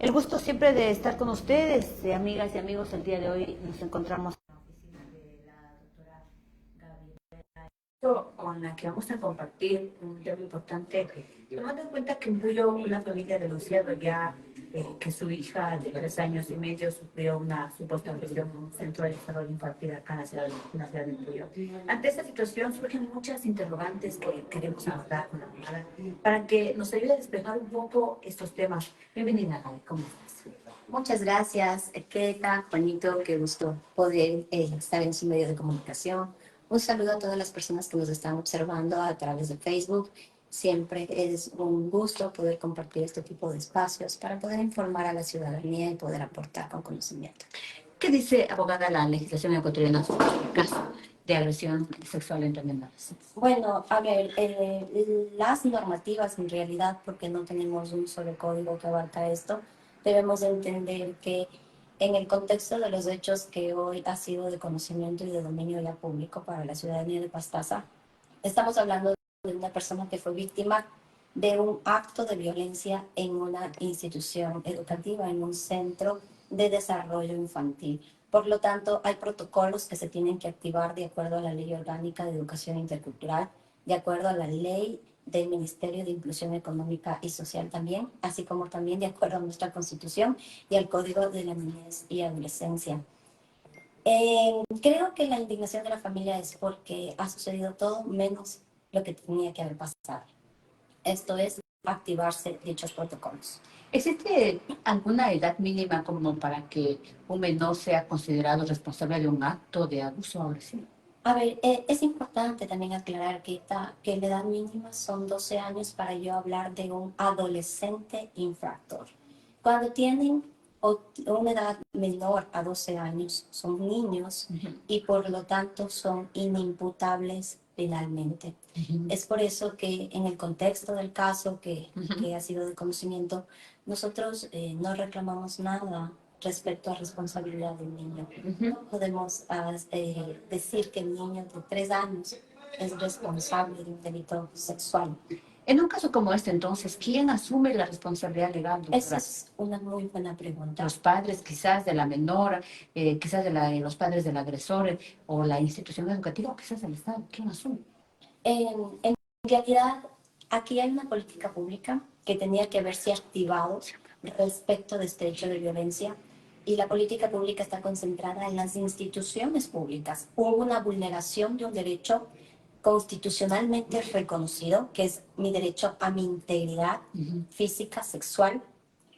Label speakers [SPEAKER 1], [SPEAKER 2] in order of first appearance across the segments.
[SPEAKER 1] El gusto siempre de estar con ustedes, amigas y amigos. El día de hoy nos encontramos en la oficina de la doctora Gabriela, con la que vamos a compartir un tema importante, tomando en cuenta que murió una familia denunciado ya que su hija de 3 años y medio sufrió una supuesta agresión en un centro de desarrollo infantil acá en la ciudad de Puyo. Ante esta situación surgen muchas interrogantes que queremos abordar con la abogada para que nos ayude a despejar un poco estos temas. Bienvenida, Gaby, ¿cómo estás?
[SPEAKER 2] Muchas gracias, Keta, Juanito, qué gusto poder estar en su medio de comunicación. Un saludo a todas las personas que nos están observando a través de Facebook. Siempre es un gusto poder compartir este tipo de espacios para poder informar a la ciudadanía y poder aportar con conocimiento.
[SPEAKER 1] ¿Qué dice, abogada, la legislación ecuatoriana sobre el caso de agresión sexual entre menores?
[SPEAKER 2] Bueno, a ver, las normativas en realidad, porque no tenemos un solo código que abarca esto, debemos de entender que en el contexto de los hechos que hoy ha sido de conocimiento y de dominio ya público para la ciudadanía de Pastaza, estamos hablando de una persona que fue víctima de un acto de violencia en una institución educativa, en un centro de desarrollo infantil. Por lo tanto, hay protocolos que se tienen que activar de acuerdo a la Ley Orgánica de Educación Intercultural, de acuerdo a la Ley del Ministerio de Inclusión Económica y Social también, así como también de acuerdo a nuestra Constitución y al Código de la Niñez y Adolescencia. Creo que la indignación de la familia es porque ha sucedido todo menos lo que tenía que haber pasado. Esto es activarse dichos protocolos.
[SPEAKER 1] ¿Existe alguna edad mínima como para que un menor sea considerado responsable de un acto de abuso o agresión?
[SPEAKER 2] A ver, es importante también aclarar que la edad mínima son 12 años para yo hablar de un adolescente infractor. Cuando tienen una edad menor a 12 años, son niños y por lo tanto son inimputables penalmente. Es por eso que en el contexto del caso que ha sido de conocimiento, nosotros no reclamamos nada respecto a responsabilidad del niño. No podemos decir que el niño de 3 años es responsable de un delito sexual.
[SPEAKER 1] En un caso como este, entonces, ¿quién asume la responsabilidad legal, doctora?
[SPEAKER 2] Esa es una muy buena pregunta.
[SPEAKER 1] Los padres quizás de la menor, quizás los padres del agresor, o la institución educativa, o quizás el Estado. ¿Quién asume?
[SPEAKER 2] En realidad, aquí hay una política pública que tenía que haberse activado respecto de este hecho de violencia y la política pública está concentrada en las instituciones públicas. Hubo una vulneración de un derecho constitucionalmente reconocido, que es mi derecho a mi integridad física, sexual,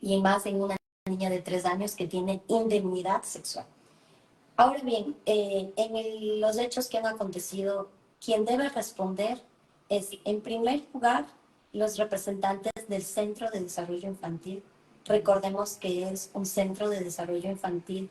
[SPEAKER 2] y más en una niña de 3 años que tiene indemnidad sexual. Ahora bien, los hechos que han acontecido, quien debe responder es, en primer lugar, los representantes del Centro de Desarrollo Infantil. Recordemos que es un centro de desarrollo infantil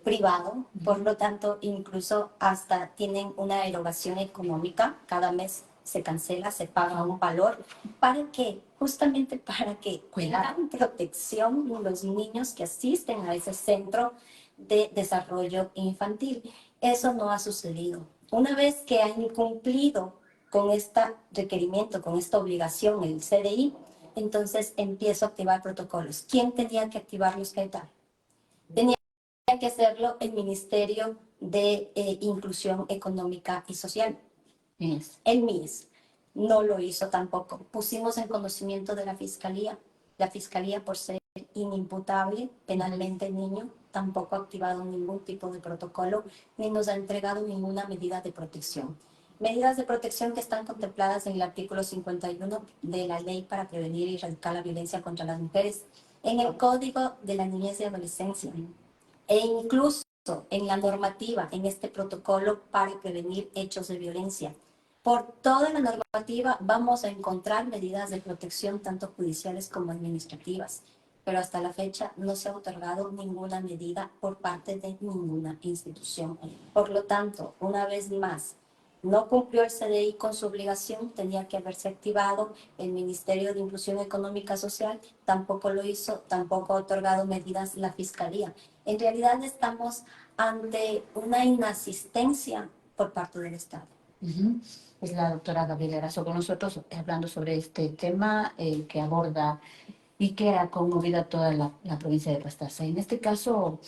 [SPEAKER 2] privado, por lo tanto, incluso hasta tienen una erogación económica, cada mes se cancela, se paga un valor. ¿Para qué? Justamente para que tengan protección los niños que asisten a ese centro de desarrollo infantil. Eso no ha sucedido. Una vez que han cumplido con este requerimiento, con esta obligación, el CDI, entonces empiezo a activar protocolos. ¿Quién tenía que activarlos, Caetano? Tenía que hacerlo el Ministerio de Inclusión Económica y Social.
[SPEAKER 1] Yes.
[SPEAKER 2] El MIS no lo hizo tampoco. Pusimos en conocimiento de la Fiscalía. La Fiscalía, por ser inimputable penalmente el niño, tampoco ha activado ningún tipo de protocolo ni nos ha entregado ninguna medida de protección. Medidas de protección que están contempladas en el artículo 51 de la Ley para Prevenir y Erradicar la Violencia contra las Mujeres, en el Código de la Niñez y Adolescencia, e incluso en la normativa, en este protocolo para prevenir hechos de violencia. Por toda la normativa vamos a encontrar medidas de protección tanto judiciales como administrativas, pero hasta la fecha no se ha otorgado ninguna medida por parte de ninguna institución. Por lo tanto, una vez más, no cumplió el CDI con su obligación, tenía que haberse activado el Ministerio de Inclusión Económica Social, tampoco lo hizo, tampoco ha otorgado medidas la Fiscalía. En realidad estamos ante una inasistencia por parte del Estado.
[SPEAKER 1] Es la doctora Gabriela Erazo con nosotros hablando sobre este tema que aborda y que ha conmovido a toda la provincia de Pastaza. En este caso,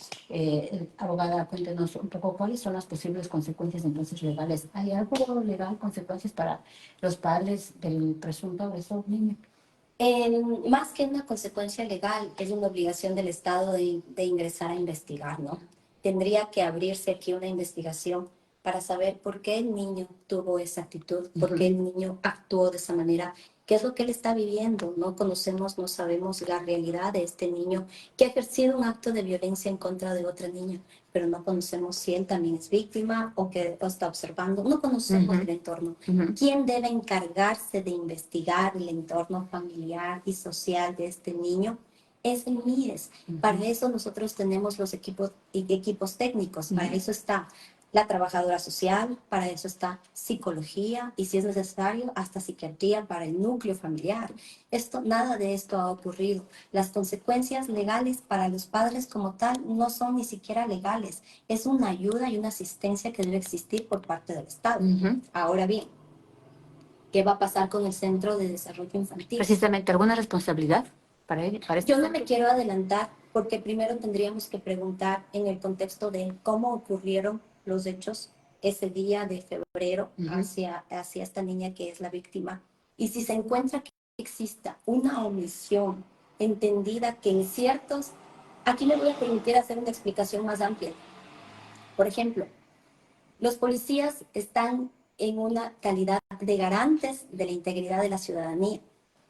[SPEAKER 1] abogada, cuéntenos un poco cuáles son las posibles consecuencias entonces legales. ¿Hay algo legal, consecuencias para los padres del presunto agresor niño?
[SPEAKER 2] Más que una consecuencia legal, es una obligación del Estado de ingresar a investigar, ¿no? Tendría que abrirse aquí una investigación para saber por qué el niño tuvo esa actitud, por qué el niño actuó de esa manera, qué es lo que él está viviendo. No conocemos, no sabemos la realidad de este niño que ha ejercido un acto de violencia en contra de otra niña, pero no conocemos si él también es víctima o que está observando. No conocemos el entorno. ¿Quién debe encargarse de investigar el entorno familiar y social de este niño? Es el MIES. Para eso nosotros tenemos los equipos técnicos, para eso está la trabajadora social, para eso está psicología y si es necesario hasta psiquiatría para el núcleo familiar. Nada de esto ha ocurrido. Las consecuencias legales para los padres como tal no son ni siquiera legales. Es una ayuda y una asistencia que debe existir por parte del Estado. Ahora bien, ¿qué va a pasar con el Centro de Desarrollo Infantil?
[SPEAKER 1] Precisamente, ¿alguna responsabilidad para él? Para este
[SPEAKER 2] Yo no
[SPEAKER 1] centro?
[SPEAKER 2] me quiero adelantar porque primero tendríamos que preguntar en el contexto de cómo ocurrieron los hechos ese día de febrero hacia esta niña que es la víctima. Y si se encuentra que exista una omisión entendida que en ciertos... Aquí me voy a permitir hacer una explicación más amplia. Por ejemplo, los policías están en una calidad de garantes de la integridad de la ciudadanía.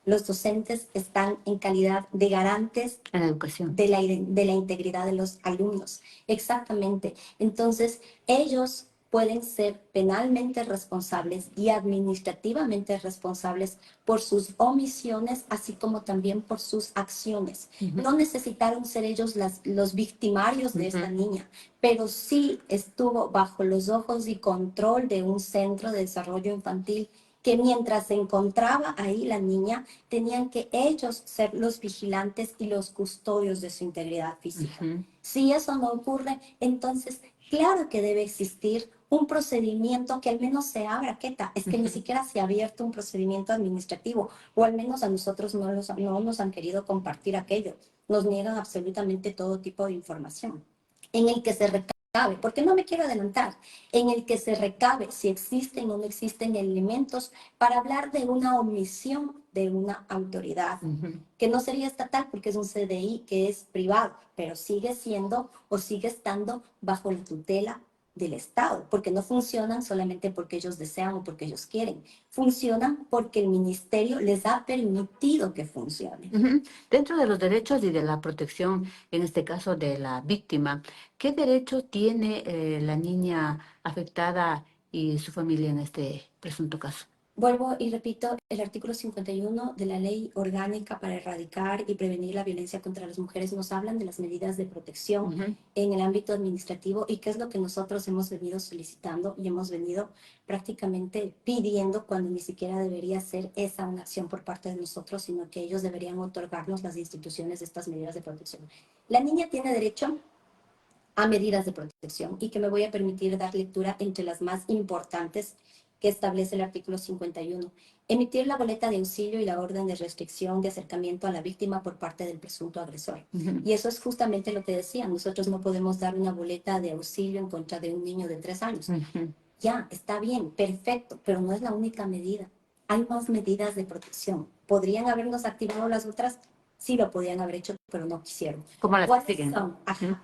[SPEAKER 2] Los docentes están en calidad de garantes
[SPEAKER 1] En la educación.
[SPEAKER 2] de la integridad de los alumnos. Exactamente. Entonces, ellos pueden ser penalmente responsables y administrativamente responsables por sus omisiones, así como también por sus acciones. No necesitaron ser ellos los victimarios de esta niña, pero sí estuvo bajo los ojos y control de un centro de desarrollo infantil que mientras se encontraba ahí la niña, tenían que ellos ser los vigilantes y los custodios de su integridad física. Si eso no ocurre, entonces claro que debe existir un procedimiento que al menos se abra, Keta. Es que ni siquiera se ha abierto un procedimiento administrativo, o al menos a nosotros no nos han querido compartir aquello. Nos niegan absolutamente todo tipo de información en el que se recabe, porque no me quiero adelantar, en el que se recabe si existen o no existen elementos para hablar de una omisión de una autoridad, que no sería estatal porque es un CDI que es privado, pero sigue siendo o sigue estando bajo la tutela del Estado, porque no funcionan solamente porque ellos desean o porque ellos quieren, funcionan porque el ministerio les ha permitido que funcionen.
[SPEAKER 1] Dentro de los derechos y de la protección, en este caso de la víctima, ¿qué derecho tiene la niña afectada y su familia en este presunto caso?
[SPEAKER 2] Vuelvo y repito, el artículo 51 de la Ley Orgánica para Erradicar y Prevenir la Violencia contra las Mujeres nos hablan de las medidas de protección en el ámbito administrativo y qué es lo que nosotros hemos venido solicitando y hemos venido prácticamente pidiendo cuando ni siquiera debería ser esa una acción por parte de nosotros, sino que ellos deberían otorgarnos las instituciones estas medidas de protección. La niña tiene derecho a medidas de protección y que me voy a permitir dar lectura entre las más importantes que establece el artículo 51. Emitir la boleta de auxilio y la orden de restricción de acercamiento a la víctima por parte del presunto agresor. Y eso es justamente lo que decía, nosotros no podemos dar una boleta de auxilio en contra de un niño de 3 años. Ya, está bien, perfecto, pero no es la única medida. Hay más medidas de protección. ¿Podrían habernos activado las otras? Sí lo podían haber hecho, pero no quisieron.
[SPEAKER 1] ¿Cómo las
[SPEAKER 2] ¿Cuáles
[SPEAKER 1] siguen?
[SPEAKER 2] son?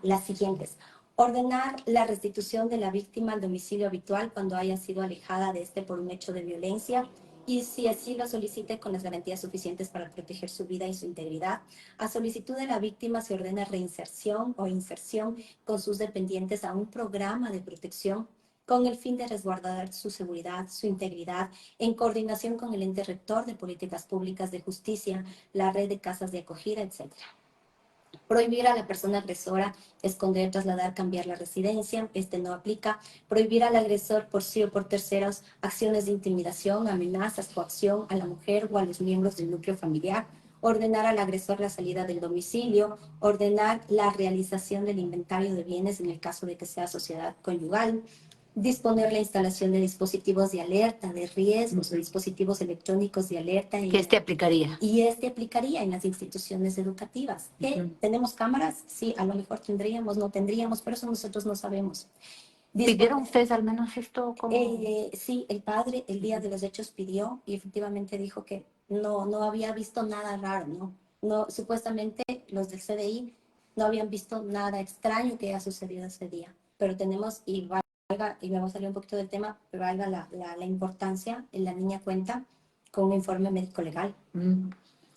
[SPEAKER 2] Las siguientes. Ordenar la restitución de la víctima al domicilio habitual cuando haya sido alejada de este por un hecho de violencia y si así lo solicite con las garantías suficientes para proteger su vida y su integridad. A solicitud de la víctima se ordena reinserción o inserción con sus dependientes a un programa de protección con el fin de resguardar su seguridad, su integridad, en coordinación con el ente rector de políticas públicas de justicia, la red de casas de acogida, etc. Prohibir a la persona agresora esconder, trasladar, cambiar la residencia, este no aplica. Prohibir al agresor por sí o por terceros acciones de intimidación, amenazas, coacción a la mujer o a los miembros del núcleo familiar. Ordenar al agresor la salida del domicilio, ordenar la realización del inventario de bienes en el caso de que sea sociedad conyugal, disponer la instalación de dispositivos de alerta, de riesgos o dispositivos electrónicos de alerta.
[SPEAKER 3] ¿Qué aplicaría?
[SPEAKER 2] Y aplicaría en las instituciones educativas. ¿Que tenemos cámaras? Sí, a lo mejor tendríamos, no tendríamos, pero eso nosotros no sabemos.
[SPEAKER 3] ¿Pidieron ustedes al menos esto como...?
[SPEAKER 2] Sí, el padre el día de los hechos pidió y efectivamente dijo que no había visto nada raro, ¿no? No, supuestamente los del CDI no habían visto nada extraño que haya sucedido ese día, pero tenemos, y me va a salir un poquito del tema, pero valga la importancia, la niña cuenta con un informe médico legal.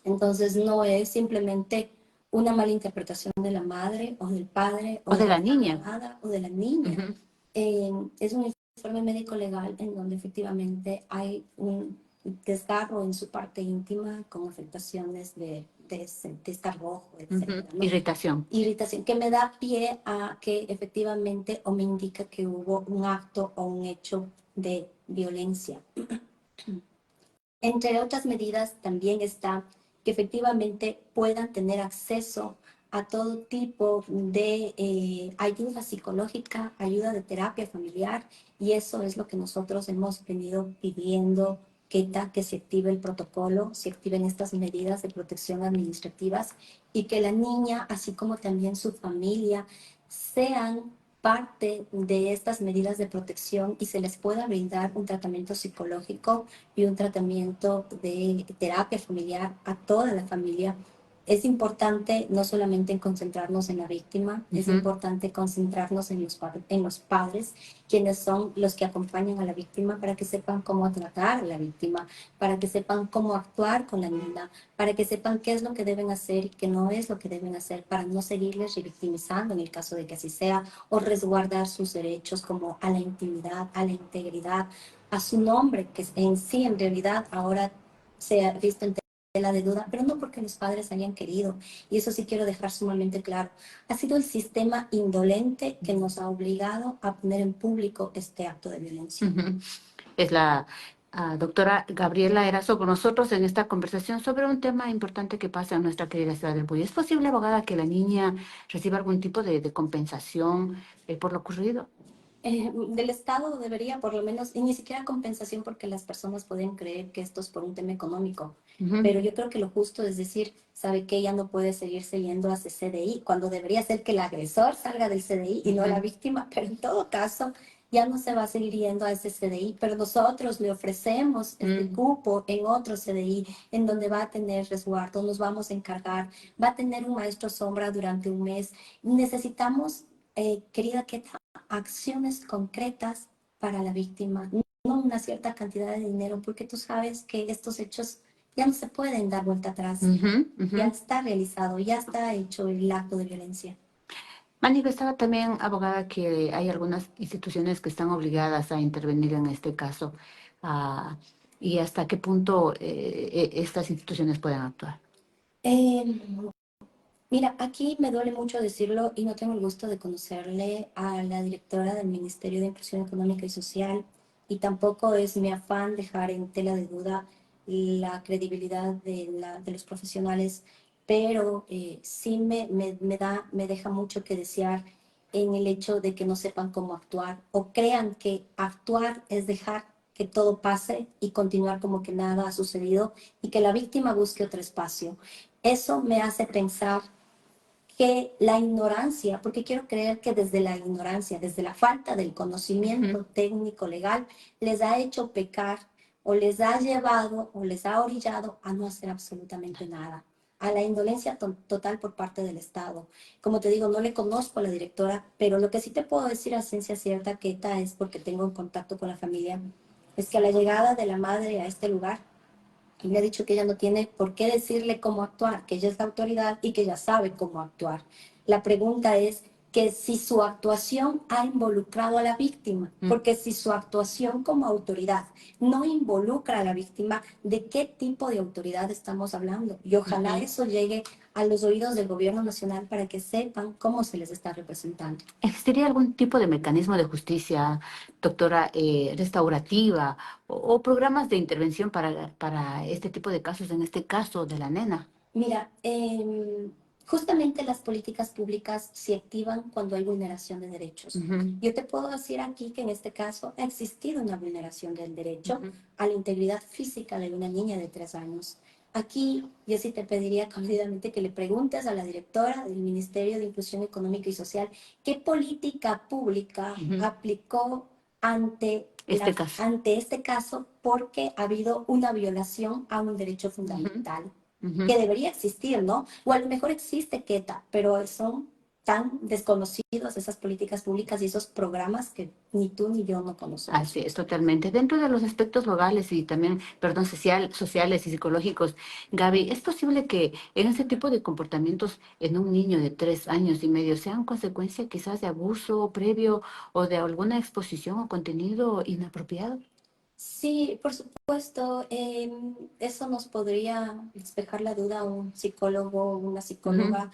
[SPEAKER 2] Entonces no es simplemente una mala interpretación de la madre o del padre
[SPEAKER 3] o de la niña.
[SPEAKER 2] O de la niña. Es un informe médico legal en donde efectivamente hay un desgarro en su parte íntima con afectaciones de desgarro, etc. ¿no?
[SPEAKER 3] Irritación.
[SPEAKER 2] Irritación, que me da pie a que efectivamente o me indica que hubo un acto o un hecho de violencia. Entre otras medidas también está que efectivamente puedan tener acceso a todo tipo de ayuda psicológica, ayuda de terapia familiar, y eso es lo que nosotros hemos venido pidiendo, que se active el protocolo, se activen estas medidas de protección administrativas y que la niña, así como también su familia, sean parte de estas medidas de protección y se les pueda brindar un tratamiento psicológico y un tratamiento de terapia familiar a toda la familia. Es importante no solamente concentrarnos en la víctima, es importante concentrarnos en los padres, quienes son los que acompañan a la víctima para que sepan cómo tratar a la víctima, para que sepan cómo actuar con la niña, para que sepan qué es lo que deben hacer y qué no es lo que deben hacer, para no seguirles revictimizando en el caso de que así sea, o resguardar sus derechos como a la intimidad, a la integridad, a su nombre, que en sí en realidad ahora se ha visto en tela de duda, pero no porque los padres hayan querido, y eso sí quiero dejar sumamente claro. Ha sido el sistema indolente que nos ha obligado a poner en público este acto de violencia.
[SPEAKER 3] Es la doctora Gabriela Erazo con nosotros en esta conversación sobre un tema importante que pasa en nuestra querida ciudad del Puy. ¿Es posible, abogada, que la niña reciba algún tipo de compensación por lo ocurrido?
[SPEAKER 2] Del Estado debería, por lo menos, y ni siquiera compensación, porque las personas pueden creer que esto es por un tema económico. Pero yo creo que lo justo es decir, sabe que ella no puede seguirse yendo a ese CDI, cuando debería ser que el agresor salga del CDI y no la víctima, pero en todo caso ya no se va a seguir yendo a ese CDI, pero nosotros le ofrecemos este cupo en otro CDI, en donde va a tener resguardo, nos vamos a encargar, va a tener un maestro sombra durante un mes. Necesitamos, querida Keta, acciones concretas para la víctima, no una cierta cantidad de dinero, porque tú sabes que estos hechos ya no se pueden dar vuelta atrás. Ya está realizado, ya está hecho el acto de violencia.
[SPEAKER 3] Manifestaba también, abogada, que hay algunas instituciones que están obligadas a intervenir en este caso. ¿Y hasta qué punto estas instituciones pueden actuar?
[SPEAKER 2] Mira, aquí me duele mucho decirlo y no tengo el gusto de conocerle a la directora del Ministerio de Inclusión Económica y Social, y tampoco es mi afán dejar en tela de duda la credibilidad de los profesionales, pero sí me deja mucho que desear en el hecho de que no sepan cómo actuar o crean que actuar es dejar que todo pase y continuar como que nada ha sucedido y que la víctima busque otro espacio. Eso me hace pensar que la ignorancia, porque quiero creer que desde la ignorancia, desde la falta del conocimiento técnico legal, les ha hecho pecar o les ha llevado o les ha orillado a no hacer absolutamente nada, a la indolencia total por parte del Estado. Como te digo, no le conozco a la directora, pero lo que sí te puedo decir a ciencia cierta, Keta, es porque tengo un contacto con la familia, es que a la llegada de la madre a este lugar, y le ha dicho que ella no tiene por qué decirle cómo actuar, que ella es la autoridad y que ella sabe cómo actuar. La pregunta es que si su actuación ha involucrado a la víctima, porque si su actuación como autoridad no involucra a la víctima, ¿de qué tipo de autoridad estamos hablando? Y ojalá eso llegue a los oídos del gobierno nacional para que sepan cómo se les está representando.
[SPEAKER 3] ¿Existiría algún tipo de mecanismo de justicia, doctora, restaurativa o programas de intervención para este tipo de casos, en este caso de la nena?
[SPEAKER 2] Mira, Justamente las políticas públicas se activan cuando hay vulneración de derechos.
[SPEAKER 3] Ujú,
[SPEAKER 2] Yo te puedo decir aquí que en este caso ha existido una vulneración del derecho
[SPEAKER 3] ujú.
[SPEAKER 2] a la integridad física de una niña de 3 años. Aquí yo sí te pediría cándidamente que le preguntes a la directora del Ministerio de Inclusión Económica y Social qué política pública
[SPEAKER 3] Ujú.
[SPEAKER 2] aplicó ante,
[SPEAKER 3] Este caso.
[SPEAKER 2] ante este caso porque ha habido una violación a un derecho
[SPEAKER 3] Ujú,
[SPEAKER 2] fundamental
[SPEAKER 3] ujú.
[SPEAKER 2] que debería existir, ¿no? O a lo mejor existe Queta, pero son tan desconocidos esas políticas públicas y esos programas que ni tú ni yo no conocemos.
[SPEAKER 3] Así es, totalmente. Dentro de los aspectos legales y también, perdón, sociales y psicológicos, Gaby, ¿es posible que en ese tipo de comportamientos en un niño de 3 años y medio sean consecuencia quizás de abuso previo o de alguna exposición o contenido inapropiado?
[SPEAKER 2] Sí, por supuesto, eso nos podría despejar la duda a un psicólogo o una
[SPEAKER 3] Ujú,
[SPEAKER 2] psicóloga,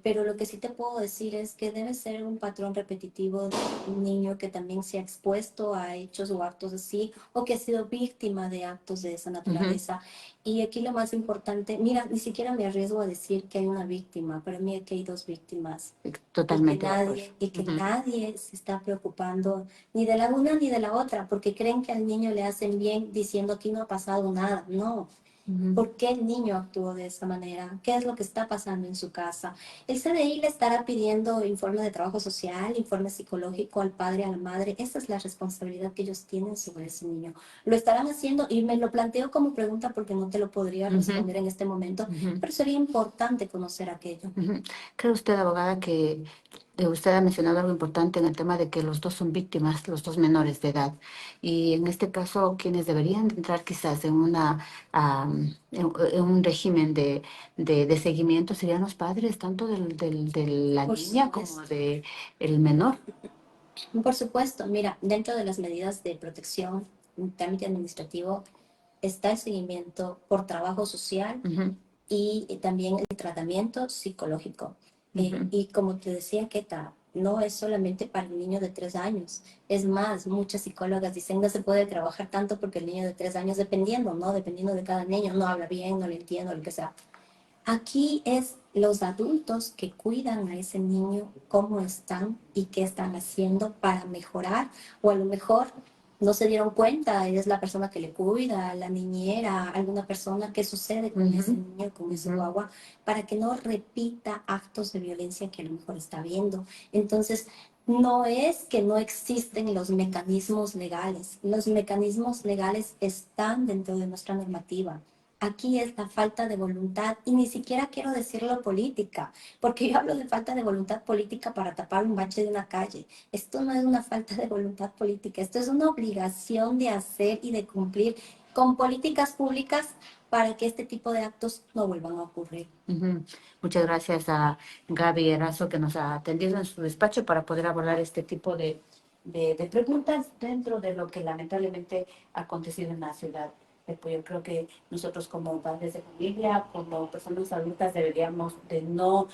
[SPEAKER 2] pero lo que sí te puedo decir es que debe ser un patrón repetitivo de un niño que también se ha expuesto a hechos o actos así, o que ha sido víctima de actos de esa
[SPEAKER 3] ujú.
[SPEAKER 2] naturaleza. Y aquí lo más importante, mira, ni siquiera me arriesgo a decir que hay una víctima, para mí aquí hay dos víctimas
[SPEAKER 3] Totalmente de acuerdo.
[SPEAKER 2] y que
[SPEAKER 3] Ujú,
[SPEAKER 2] nadie se está preocupando ni de la una ni de la otra, porque creen que al niño le hacen bien diciendo aquí no ha pasado nada. No.
[SPEAKER 3] ujú,
[SPEAKER 2] ¿Por qué el niño actuó de esa manera? ¿Qué es lo que está pasando en su casa? El CDI le estará pidiendo informe de trabajo social, informe psicológico al padre, a la madre. Esa es la responsabilidad que ellos tienen sobre ese niño. Lo estarán haciendo y me lo planteo como pregunta porque no te lo podría
[SPEAKER 3] ujú,
[SPEAKER 2] responder en este momento,
[SPEAKER 3] ujú.
[SPEAKER 2] pero sería importante conocer aquello.
[SPEAKER 3] Ujú. ¿Cree usted, abogada, que usted ha mencionado algo importante en el tema de que los dos son víctimas, los dos menores de edad? Y en este caso, quienes deberían de entrar quizás en en un régimen de seguimiento serían los padres, tanto de la
[SPEAKER 2] Por
[SPEAKER 3] niña como
[SPEAKER 2] supuesto.
[SPEAKER 3] de el menor.
[SPEAKER 2] Por supuesto, mira, dentro de las medidas de protección, un trámite administrativo, está el seguimiento por trabajo social
[SPEAKER 3] Ujú,
[SPEAKER 2] y también el tratamiento psicológico.
[SPEAKER 3] ujú,
[SPEAKER 2] Y como te decía, Keta, no es solamente para el niño de 3 años. Es más, muchas psicólogas dicen no se puede trabajar tanto porque el niño de 3 años, dependiendo, ¿no? Dependiendo de cada niño, no habla bien, no le entiendo, lo que sea. Aquí es los adultos que cuidan a ese niño, cómo están y qué están haciendo para mejorar, o a lo mejor no se dieron cuenta, es la persona que le cuida, la niñera, alguna persona, qué sucede con ese
[SPEAKER 3] ujú,
[SPEAKER 2] niño, con ese
[SPEAKER 3] ujú,
[SPEAKER 2] guagua, para que no repita actos de violencia que a lo mejor está viendo. Entonces, no es que no existen los mecanismos legales están dentro de nuestra normativa. Aquí es la falta de voluntad y ni siquiera quiero decirlo política, porque yo hablo de falta de voluntad política para tapar un bache de una calle. Esto no es una falta de voluntad política, esto es una obligación de hacer y de cumplir con políticas públicas para que este tipo de actos no vuelvan a ocurrir.
[SPEAKER 3] ujú. Muchas gracias a Gaby Erazo que nos ha atendido en su despacho para poder abordar este tipo de preguntas dentro de lo que lamentablemente ha acontecido en la ciudad. Pues yo creo que nosotros como padres de familia, como personas adultas, deberíamos de no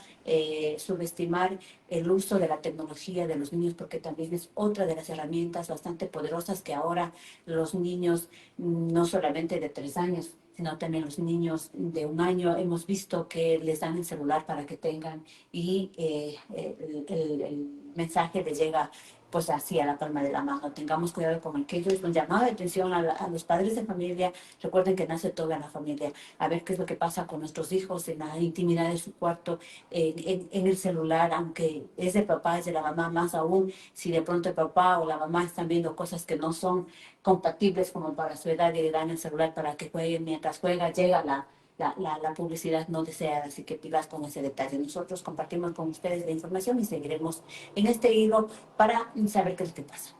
[SPEAKER 3] subestimar el uso de la tecnología de los niños, porque también es otra de las herramientas bastante poderosas que ahora los niños, no solamente de 3 años, sino también los niños de 1 año, hemos visto que les dan el celular para que tengan y el mensaje les llega pues así a la palma de la mano. Tengamos cuidado con aquello. Es un llamado de atención a los padres de familia. Recuerden que nace toda la familia. A ver qué es lo que pasa con nuestros hijos en la intimidad de su cuarto, en el celular, aunque es de papá, es de la mamá, más aún si de pronto el papá o la mamá están viendo cosas que no son compatibles como para su edad y le dan el celular para que jueguen. Mientras juega, llega la publicidad no deseada, así que pilas con ese detalle. Nosotros compartimos con ustedes la información y seguiremos en este hilo para saber qué es lo que pasa.